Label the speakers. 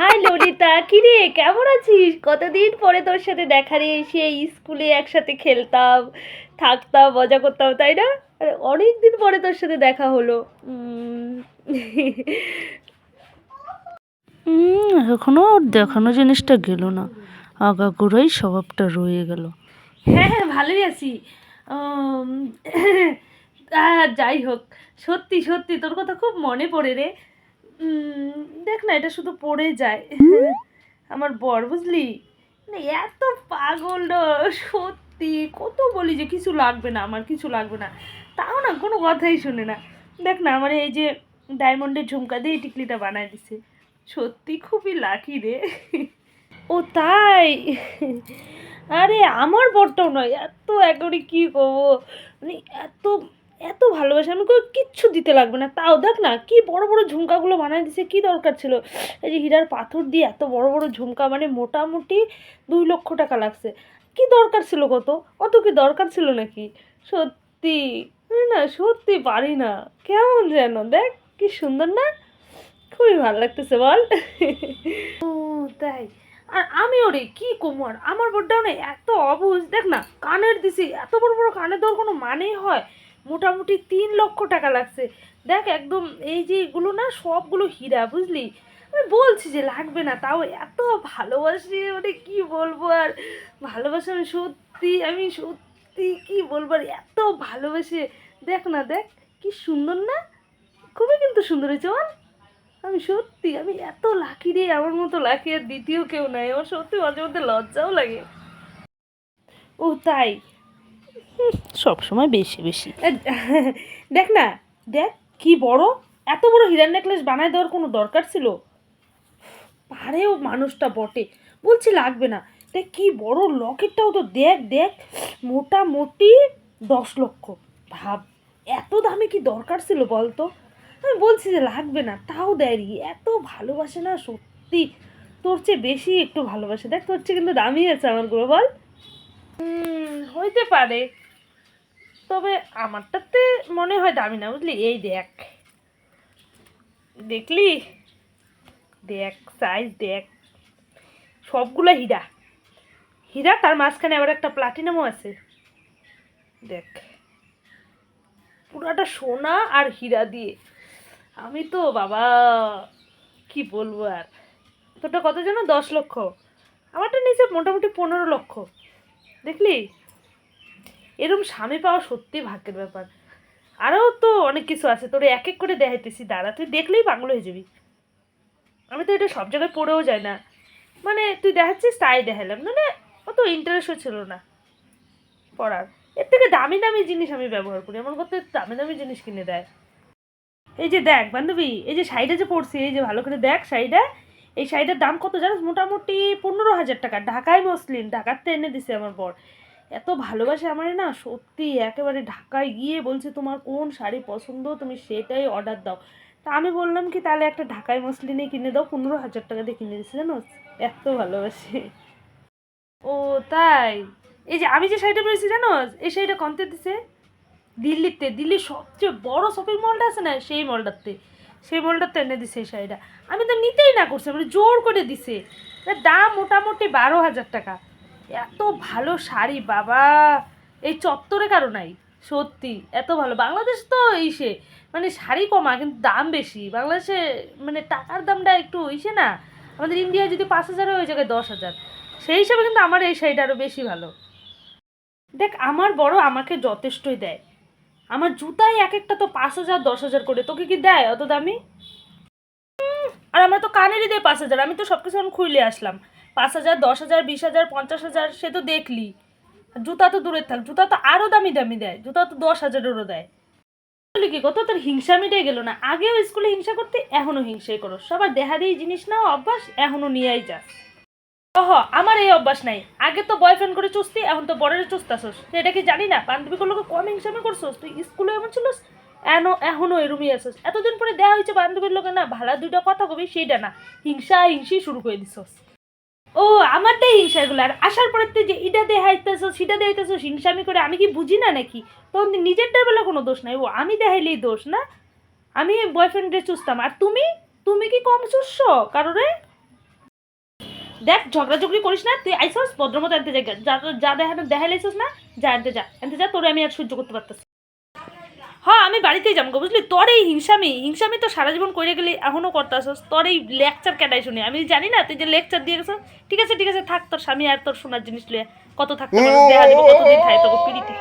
Speaker 1: High Lalita, কিরে কেমন আছিস? কতদিন পরে তোর সাথে দেখা রে। সেই স্কুলে একসাথে খেলতাম, থাকতাম, মজা করতাম, তাই না? আরে অনেক দিন পরে তোর সাথে দেখা হলো।
Speaker 2: এখনো ওর দেখানো জিনিসটা গেল না, আগাগোড়াই স্বভাবটা রয়ে গেল।
Speaker 1: হ্যাঁ হ্যাঁ, ভালোই আছি। উম, যাই হোক, সত্যি সত্যি তোর কথা খুব মনে পড়ে রে। দেখ না, এটা শুধু পড়ে যায়। আমার বর, বুঝলি, মানে এত পাগল না, সত্যি। কত বলি যে কিছু লাগবে না, আমার কিছু লাগবে না, তাও না কোনো কথাই শুনে না। দেখ না, আমার এই যে ডায়মন্ডের ঝুমকা দিয়ে এই টিকলিটা বানায় দিছে। সত্যি খুবই লাকি রে। ও তাই? আরে আমার বরটাও নয়, এত একেবারে কি করবো, মানে এত এত ভালোবাসে, আমি কোনো কিচ্ছু দিতে লাগবে না, তাও দেখ না কি বড় বড় ঝুমকাগুলো বানায় দিছে। কি দরকার ছিল এই যে হীরার পাথর দিয়ে এত বড় বড় ঝুমকা, মানে মোটামুটি 2 লক্ষ টাকা লাগছে। কি দরকার ছিল, কত অত কি দরকার ছিল নাকি? সত্যি আমি না সত্যি পারি না, কেমন যেন, দেখ কি সুন্দর না, খুবই ভালো লাগতেছে বল। ও তাই? আর আমি ওরে কি কোমর, আমার বড়টাও না এত অবুঝ। দেখ না কানের দিছি, এত বড় বড় কানের দেওয়ার কোনো মানেই হয়? মোটামুটি 3 লক্ষ টাকা লাগছে। দেখ একদম, এই যে এগুলো না সবগুলো হীরা, বুঝলি। আমি বলছি যে লাগবে না, তাও এত ভালোবাসি, মানে কি বলবো আর। ভালোবাসা আমি সত্যি, আমি সত্যি কি বলবো আর, এত ভালোবাসে। দেখ না, দেখ কি সুন্দর না, খুবই কিন্তু সুন্দর হয়েছে বল। আমি সত্যি, আমি এত লাকি রে, আমার মতো লাকি আর দ্বিতীয় কেউ নাই। আমার সত্যি মাঝে মধ্যে লজ্জাও লাগে। ও তাই?
Speaker 2: সব সময় বেশি বেশি।
Speaker 1: দেখ না, দেখ কি বড়, এত বড় হীরার নেকলেস বানায় দেওয়ার কোনো দরকার ছিল? পারেও মানুষটা বটে। বলছি লাগবে না, দেখ কি বড় লকেটটাও তো, দেখ দেখ, মোটামুটি 10 লক্ষ। ভাব, এত দামে কি দরকার ছিল বলতো? আমি বলছি যে লাগবে না, তাও দেয়নি। এত ভালোবাসে না সত্যি, তোর চেয়ে বেশি একটু ভালোবাসে। দেখ তোর চেয়ে কিন্তু দামি আছে আমার গুলো, বল। হইতে পারে, তবে আমারটাতে মনে হয় দামি না, বুঝলি। এই দেখ, দেখলি, দেখ সাইজ দেখ, সবগুলো হীরা। হীরা, তার মাঝখানে আবার একটা প্লাটিনামও আছে। দেখ, পুরাটা সোনা আর হীরা দিয়ে। আমি তো বাবা, কি বলবো আর। তোরটা কত যেন, 10 লক্ষ। আমারটা নিচে মোটামুটি 15 লক্ষ। দেখলি, এরকম স্বামী পাওয়া সত্যি ভাগ্যের ব্যাপার। আরও তো অনেক কিছু আছে, তোরে এক এক করে দেখাইতেছি, দাঁড়া, তুই দেখলেই পাগল হয়ে যাবি। আমি তো এটা সব জায়গায় পড়েও যায় না, মানে তুই দেখাচ্ছিস তাই দেখালাম, মানে অত ইন্টারেস্টও ছিল না পড়ার। এর থেকে দামি দামি জিনিস আমি ব্যবহার করি, আমার করতে দামি দামি জিনিস কিনে দেয়। এই যে দেখ বান্ধবী, এই যে শাড়িটা যে পরছি, এই যে ভালো করে দেখ শাড়িটা। এই শাড়িটার দাম কত জানিস? মোটামুটি 15,000 টাকা। ঢাকায় মসলিন, ঢাকাতে এনে দিছে আমার বর। এত ভালোবাসে আমার না, সত্যি একেবারে ঢাকায় গিয়ে বলছে তোমার কোন শাড়ি পছন্দ তুমি সেটাই অর্ডার দাও। তা আমি বললাম কি তাহলে একটা ঢাকায় মসলিনে কিনে দাও, 15,000 টাকা দিয়ে কিনে দিচ্ছে জানো। এত ভালোবাসে। ও তাই? এই যে আমি যে শাড়িটা পরেছি জানো, এই শাড়িটা কনতে দিছে? দিল্লিতে, দিল্লির সবচেয়ে বড় শপিং মলটা আছে না, সেই মলটাতে, সেই মলটাতে এনে দিছে এই শাড়িটা। আমি তো নিতেই না করছে, মানে জোর করে দিছে। এর দাম মোটামুটি 12,000 টাকা। এত ভালো শাড়ি বাবা, এই চত্বরে কারো নাই। সত্যি এত ভালো। বাংলাদেশ তো ইসে, মানে শাড়ি কমা কিন্তু দাম বেশি বাংলাদেশে, মানে টাকার দামটা একটু ইসে না। আমাদের ইন্ডিয়ায় যদি 5,000 হয়, ওই জায়গায় 10,000। সেই হিসাবে কিন্তু আমার এই শাড়িটা আরও বেশি ভালো। দেখ আমার বড় আমাকে যথেষ্টই দেয়। আমার জুতাই এক একটা তো 5,000 10,000 করে, তোকে কি দেয় অত দামি? আর আমার তো কানেরই দেয় 5,000। আমি তো সব কিছু আমি খুইলে আসলাম। 5,000 10,000 20,000 50,000, সে তো দেখলি। জুতা তো দূরে থাক, জুতা তো আরও দামি দামি দেয়, জুতা তো 10,000-এরও দেয়। বলি কি কত, তোর হিংসা মিটে গেল না? আগেও স্কুলে হিংসা করতে, এখনো হিংসাই করো। সবার দেহা দিয়ে জিনিস নাও অভ্যাস, এখনো নিয়েই যাস। ওহ, আমার এই অভ্যাস নাই। আগে তো বয়ফ্রেন্ড করে চুস্তি, এখন তো বরের চুস্তাছস, এটা কি জানি না? বান্ধবীগুলোকে কম হিংসামি করছস তুই, স্কুলে এমন ছিলস, এখনো এরমই আসছিস। এতদিন পরে দেওয়া হয়েছে বান্ধবীর লোকে, না ভালো দুইটা কথা কবি, সেইটা না, হিংসা হিংসি শুরু করে দিছস। ও, আমার দেয় হিংসা এগুলো। আর আসার পরে তুই যে ইটা দেখাইতেছস সেটা দেখাইতেছস হিংসামি করে, আমি কি বুঝি না নাকি? তখন নিজেরটার বেলা কোনো দোষ নাই, ও আমি দেখাইলেই দোষ না? আমি বয়ফ্রেন্ডে চুষতাম, আর তুমি, তুমি কি কম চুষছ কারোরে? দেখ ঝগড়াঝগড়ি করিস না, তুই আইসস ভদ্রমতো আনতে যাই, যা যা দেখাইলাইছিস না, যা আনতে যা, তোরে আমি আর সহ্য করতে পারতেছি। হ্যাঁ আমি বাড়িতেই যাবো বুঝলি, তোর এই হিংসামি তো সারা জীবন করে গেলি, এখনও করতে আসস, তোর এই লেকচার কেটাই শুনি, আমি জানি না তুই যে লেকচার দিয়ে গেছিস। ঠিক আছে থাক, তোর স্বামী আর তোর সোনার জিনিস লিয়ে কত থাকতে পারিস, দেখা যাবে কতদিন খায় তোকে পিড়িতে।